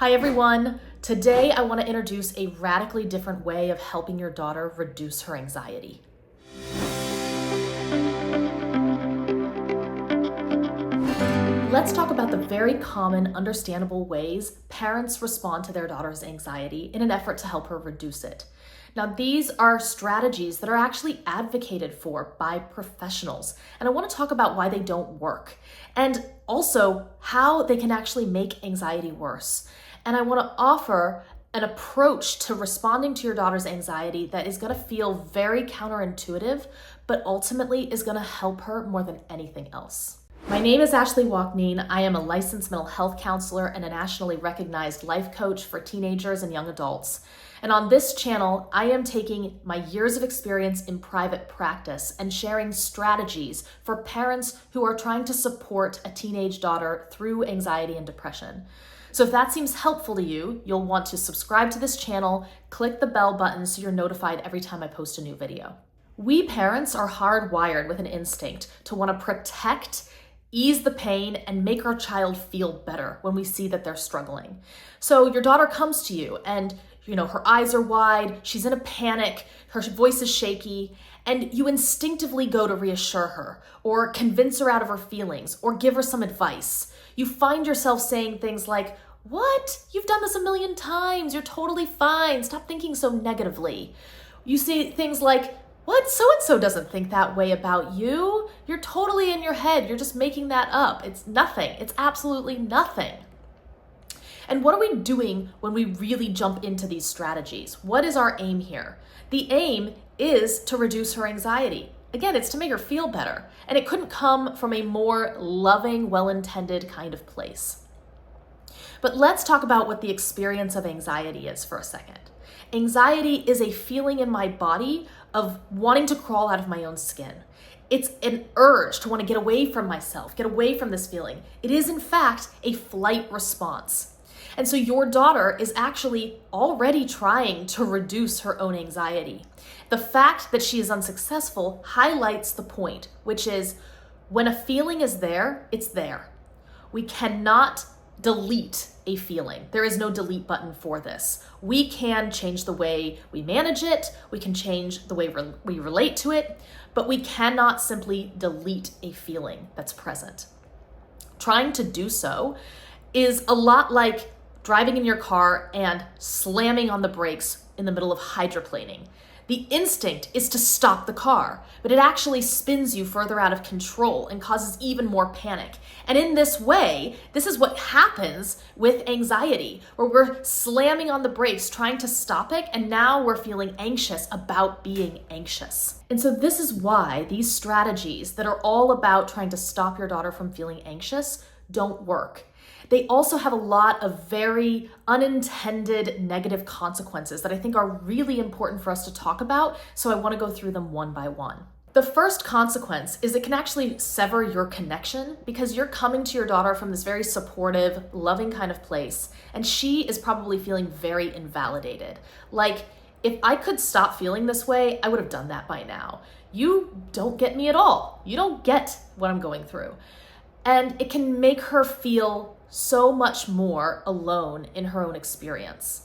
Hi everyone. Today I want to introduce a radically different way of helping your daughter reduce her anxiety. Let's talk about the very common, understandable ways parents respond to their daughter's anxiety in an effort to help her reduce it. Now, these are strategies that are actually advocated for by professionals, and I want to talk about why they don't work, and also how they can actually make anxiety worse. And I want to offer an approach to responding to your daughter's anxiety that is going to feel very counterintuitive, but ultimately is going to help her more than anything else. My name is Waknine. I am a licensed mental health counselor and a nationally recognized life coach for teenagers and young adults. And on this channel, I am taking my years of experience in private practice and sharing strategies for parents who are trying to support a teenage daughter through anxiety and depression. So if that seems helpful to you, you'll want to subscribe to this channel, click the bell button so you're notified every time I post a new video. We parents are hardwired with an instinct to want to protect, ease the pain, and make our child feel better when we see that they're struggling. So your daughter comes to you and her eyes are wide, she's in a panic, her voice is shaky, and you instinctively go to reassure her or convince her out of her feelings or give her some advice. You find yourself saying things like, "What? You've done this a million times. You're totally fine. Stop thinking so negatively." You say things like, "What? So-and-so doesn't think that way about you. You're totally in your head. You're just making that up. It's nothing. It's absolutely nothing." And what are we doing when we really jump into these strategies? What is our aim here? The aim is to reduce her anxiety. Again, it's to make her feel better. And it couldn't come from a more loving, well-intended kind of place. But let's talk about what the experience of anxiety is for a second. Anxiety is a feeling in my body of wanting to crawl out of my own skin. It's an urge to want to get away from myself, get away from this feeling. It is, in fact, a flight response. And so your daughter is actually already trying to reduce her own anxiety. The fact that she is unsuccessful highlights the point, which is when a feeling is there, it's there. We cannot delete a feeling. There is no delete button for this. We can change the way we manage it, we can change the way we relate to it, but we cannot simply delete a feeling that's present. Trying to do so is a lot like driving in your car and slamming on the brakes in the middle of hydroplaning. The instinct is to stop the car, but it actually spins you further out of control and causes even more panic. And in this way, this is what happens with anxiety, where we're slamming on the brakes, trying to stop it, and now we're feeling anxious about being anxious. And so this is why these strategies that are all about trying to stop your daughter from feeling anxious don't work. They also have a lot of very unintended negative consequences that I think are really important for us to talk about, so I want to go through them one by one. The first consequence is it can actually sever your connection because you're coming to your daughter from this very supportive, loving kind of place, and she is probably feeling very invalidated. Like, if I could stop feeling this way, I would have done that by now. You don't get me at all. You don't get what I'm going through. And it can make her feel so much more alone in her own experience.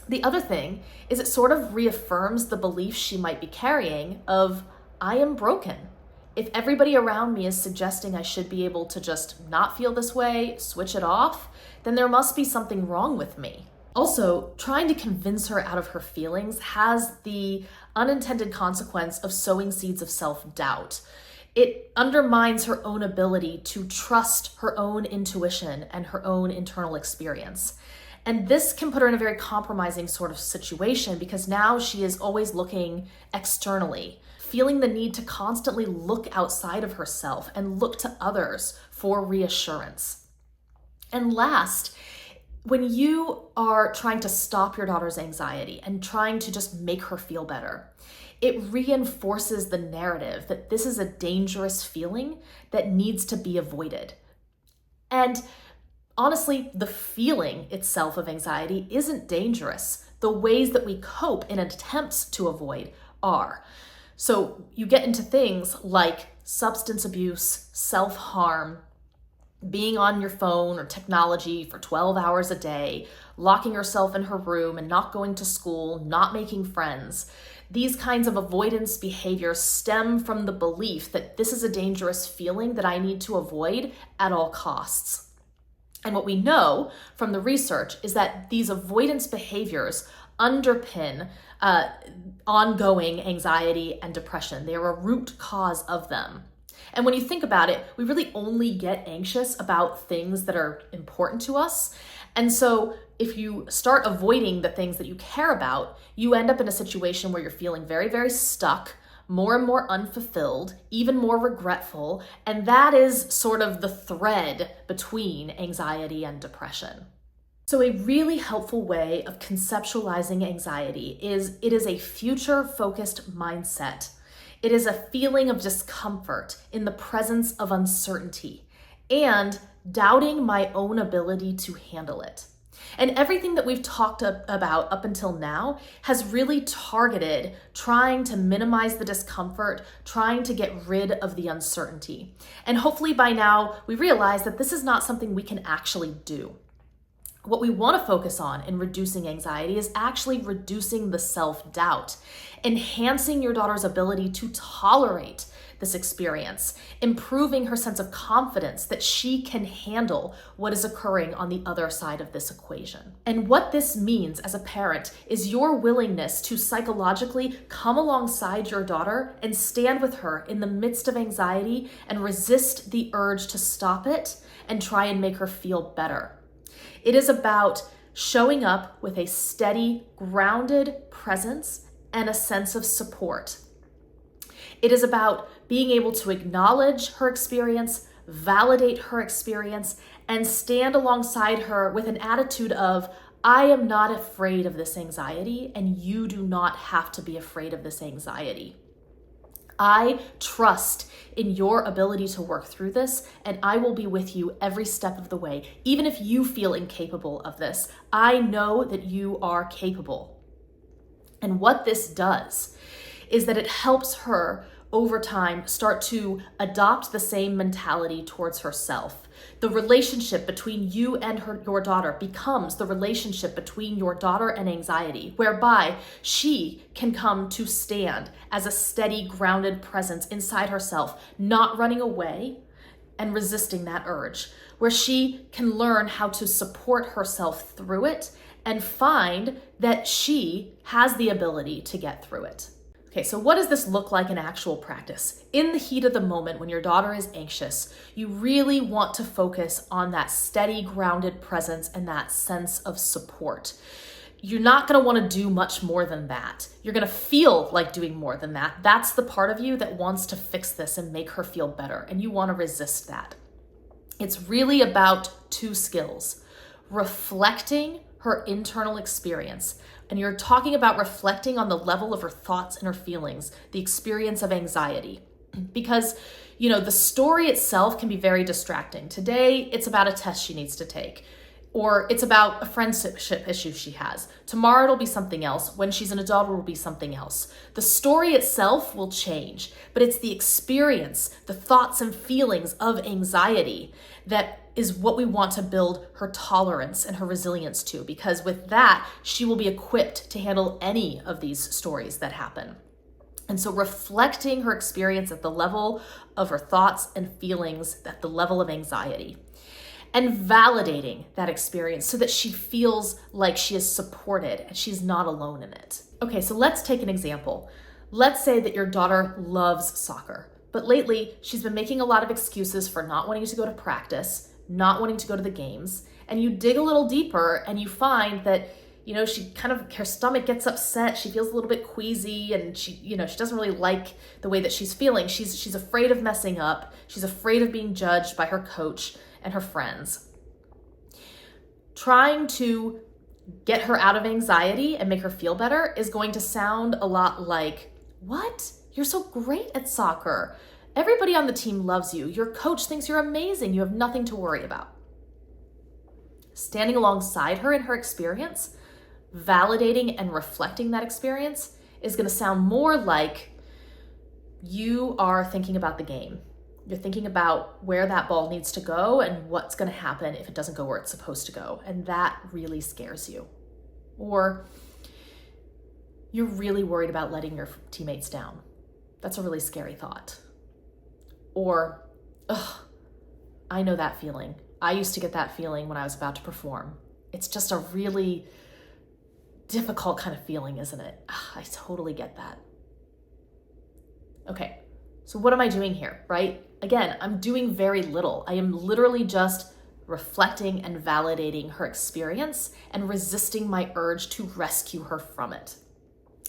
The other thing is it sort of reaffirms the belief she might be carrying of, I am broken. If everybody around me is suggesting I should be able to just not feel this way, switch it off, then there must be something wrong with me. Also, trying to convince her out of her feelings has the unintended consequence of sowing seeds of self-doubt. It undermines her own ability to trust her own intuition and her own internal experience. And this can put her in a very compromising sort of situation because now she is always looking externally, feeling the need to constantly look outside of herself and look to others for reassurance. And last, when you are trying to stop your daughter's anxiety and trying to just make her feel better, it reinforces the narrative that this is a dangerous feeling that needs to be avoided. And honestly, the feeling itself of anxiety isn't dangerous. The ways that we cope in attempts to avoid are. So you get into things like substance abuse, self-harm, being on your phone or technology for 12 hours a day, locking herself in her room and not going to school, not making friends. These kinds of avoidance behaviors stem from the belief that this is a dangerous feeling that I need to avoid at all costs. And what we know from the research is that these avoidance behaviors underpin ongoing anxiety and depression. They are a root cause of them. And when you think about it, we really only get anxious about things that are important to us. And so if you start avoiding the things that you care about, you end up in a situation where you're feeling very, very stuck, more and more unfulfilled, even more regretful. And that is sort of the thread between anxiety and depression. So a really helpful way of conceptualizing anxiety is it is a future-focused mindset. It is a feeling of discomfort in the presence of uncertainty and doubting my own ability to handle it. And everything that we've talked about up until now has really targeted trying to minimize the discomfort, trying to get rid of the uncertainty. And hopefully by now we realize that this is not something we can actually do. What we want to focus on in reducing anxiety is actually reducing the self-doubt, enhancing your daughter's ability to tolerate this experience, improving her sense of confidence that she can handle what is occurring on the other side of this equation. And what this means as a parent is your willingness to psychologically come alongside your daughter and stand with her in the midst of anxiety and resist the urge to stop it and try and make her feel better. It is about showing up with a steady, grounded presence and a sense of support. It is about being able to acknowledge her experience, validate her experience, and stand alongside her with an attitude of, I am not afraid of this anxiety, and you do not have to be afraid of this anxiety. I trust in your ability to work through this, and I will be with you every step of the way. Even if you feel incapable of this, I know that you are capable. And what this does is that it helps her over time start to adopt the same mentality towards herself. The relationship between you and your daughter becomes the relationship between your daughter and anxiety, whereby she can come to stand as a steady, grounded presence inside herself, not running away and resisting that urge, where she can learn how to support herself through it and find that she has the ability to get through it. Okay, so what does this look like in actual practice? In the heat of the moment, when your daughter is anxious, you really want to focus on that steady, grounded presence and that sense of support. You're not going to want to do much more than that. You're going to feel like doing more than that. That's the part of you that wants to fix this and make her feel better, and you want to resist that. It's really about two skills: reflecting her internal experience. And you're talking about reflecting on the level of her thoughts and her feelings, the experience of anxiety. Because, the story itself can be very distracting. Today, it's about a test she needs to take, or it's about a friendship issue she has. Tomorrow, it'll be something else. When she's an adult, it will be something else. The story itself will change, but it's the experience, the thoughts and feelings of anxiety that is what we want to build her tolerance and her resilience to, because with that, she will be equipped to handle any of these stories that happen. And so reflecting her experience at the level of her thoughts and feelings, at the level of anxiety, and validating that experience so that she feels like she is supported and she's not alone in it. Okay, so let's take an example. Let's say that your daughter loves soccer, but lately she's been making a lot of excuses for not wanting to go to practice, not wanting to go to the games, and you dig a little deeper and you find that, she her stomach gets upset, she feels a little bit queasy, and she doesn't really like the way that she's feeling. She's afraid of messing up. She's afraid of being judged by her coach and her friends. Trying to get her out of anxiety and make her feel better is going to sound a lot like, what? You're so great at soccer. Everybody on the team loves you. Your coach thinks you're amazing. You have nothing to worry about. Standing alongside her in her experience, validating and reflecting that experience is going to sound more like, you are thinking about the game. You're thinking about where that ball needs to go and what's going to happen if it doesn't go where it's supposed to go. And that really scares you. Or you're really worried about letting your teammates down. That's a really scary thought. Or, ugh, I know that feeling. I used to get that feeling when I was about to perform. It's just a really difficult kind of feeling, isn't it? Ugh, I totally get that. Okay, so what am I doing here, right? Again, I'm doing very little. I am literally just reflecting and validating her experience and resisting my urge to rescue her from it.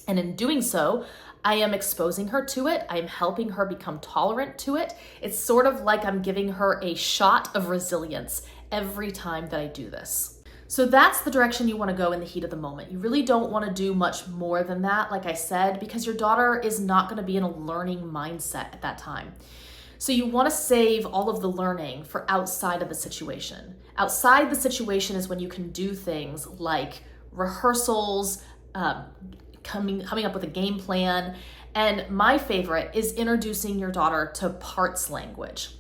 And in doing so, I am exposing her to it. I am helping her become tolerant to it. It's sort of like I'm giving her a shot of resilience every time that I do this. So that's the direction you want to go in the heat of the moment. You really don't want to do much more than that, like I said, because your daughter is not going to be in a learning mindset at that time. So you want to save all of the learning for outside of the situation. Outside the situation is when you can do things like rehearsals, coming up with a game plan. And my favorite is introducing your daughter to parts language.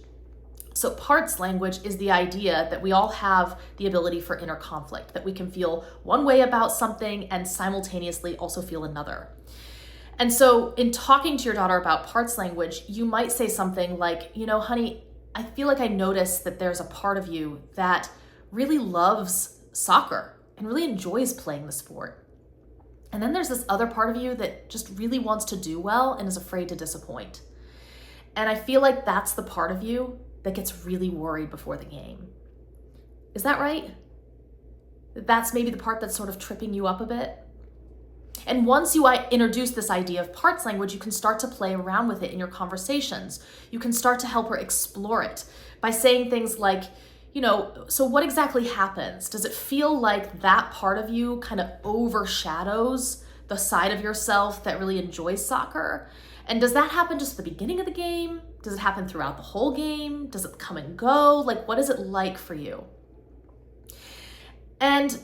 So parts language is the idea that we all have the ability for inner conflict, that we can feel one way about something and simultaneously also feel another. And so in talking to your daughter about parts language, you might say something like, honey, I feel like I noticed that there's a part of you that really loves soccer and really enjoys playing the sport. And then there's this other part of you that just really wants to do well and is afraid to disappoint. And I feel like that's the part of you that gets really worried before the game. Is that right? That's maybe the part that's sort of tripping you up a bit? And once you introduce this idea of parts language, you can start to play around with it in your conversations. You can start to help her explore it by saying things like, so what exactly happens? Does it feel like that part of you kind of overshadows the side of yourself that really enjoys soccer? And does that happen just at the beginning of the game? Does it happen throughout the whole game? Does it come and go? Like, what is it like for you? And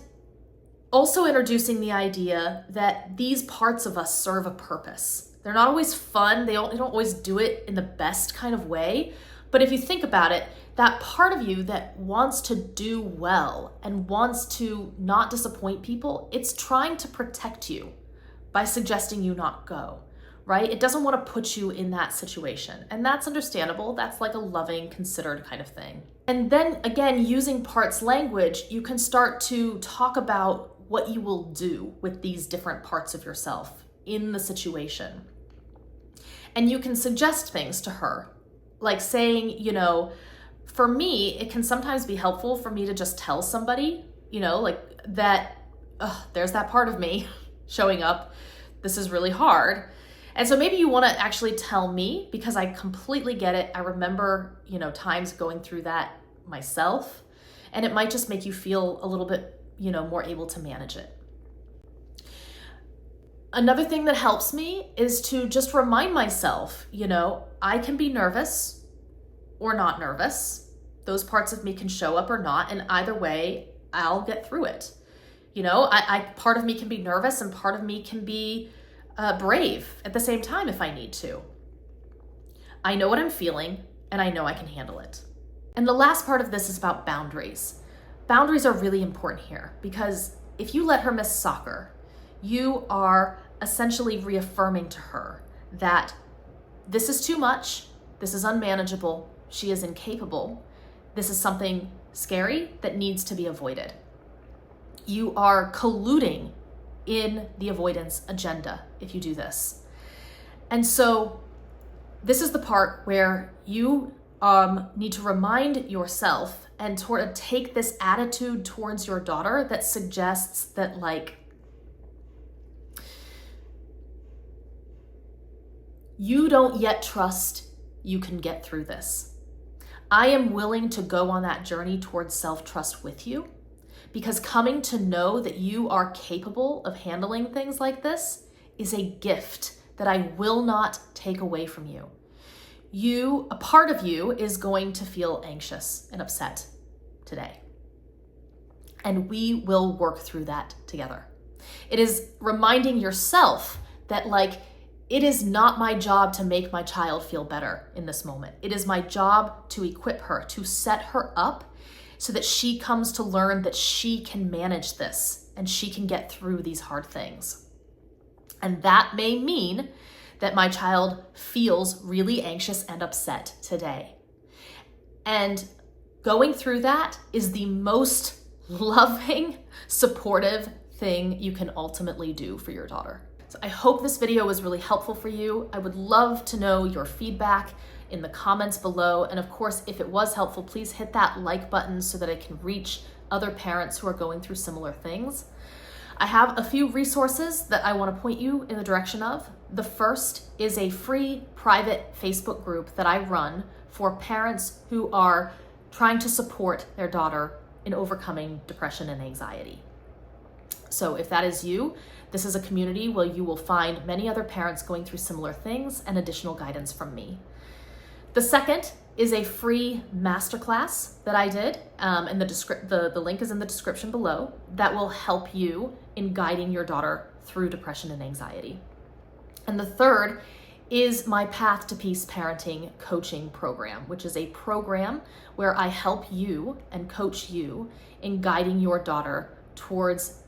also introducing the idea that these parts of us serve a purpose. They're not always fun. They don't always do it in the best kind of way. But if you think about it, that part of you that wants to do well and wants to not disappoint people, it's trying to protect you by suggesting you not go, right? It doesn't want to put you in that situation. And that's understandable. That's like a loving, considered kind of thing. And then again, using parts language, you can start to talk about what you will do with these different parts of yourself in the situation. And you can suggest things to her, like saying, for me, it can sometimes be helpful for me to just tell somebody, like that, there's that part of me showing up. This is really hard. And so maybe you want to actually tell me, because I completely get it. I remember, times going through that myself, and it might just make you feel a little bit, more able to manage it. Another thing that helps me is to just remind myself, I can be nervous or not nervous. Those parts of me can show up or not, and either way, I'll get through it. Part of me can be nervous and part of me can be brave at the same time if I need to. I know what I'm feeling and I know I can handle it. And the last part of this is about boundaries. Boundaries are really important here because if you let her miss soccer, you are essentially reaffirming to her that this is too much, this is unmanageable, she is incapable, this is something scary that needs to be avoided. You are colluding in the avoidance agenda if you do this. And so this is the part where you need to remind yourself and take this attitude towards your daughter that suggests that, like, you don't yet trust you can get through this. I am willing to go on that journey towards self-trust with you, because coming to know that you are capable of handling things like this is a gift that I will not take away from you. A part of you is going to feel anxious and upset today. And we will work through that together. It is reminding yourself that, like, It is not my job to make my child feel better in this moment. It is my job to equip her, to set her up so that she comes to learn that she can manage this and she can get through these hard things. And that may mean that my child feels really anxious and upset today. And going through that is the most loving, supportive thing you can ultimately do for your daughter. So I hope this video was really helpful for you. I would love to know your feedback in the comments below. And of course, if it was helpful, please hit that like button so that I can reach other parents who are going through similar things. I have a few resources that I want to point you in the direction of. The first is a free private Facebook group that I run for parents who are trying to support their daughter in overcoming depression and anxiety. So if that is you, this is a community where you will find many other parents going through similar things and additional guidance from me. The second is a free masterclass that I did, and the link is in the description below, that will help you in guiding your daughter through depression and anxiety. And the third is my Path to Peace Parenting Coaching Program, which is a program where I help you and coach you in guiding your daughter towards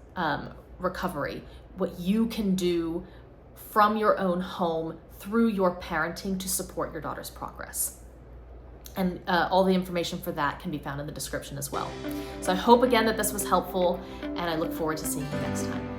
recovery, what you can do from your own home through your parenting to support your daughter's progress. And all the information for that can be found in the description as well. So I hope again that this was helpful, and I look forward to seeing you next time.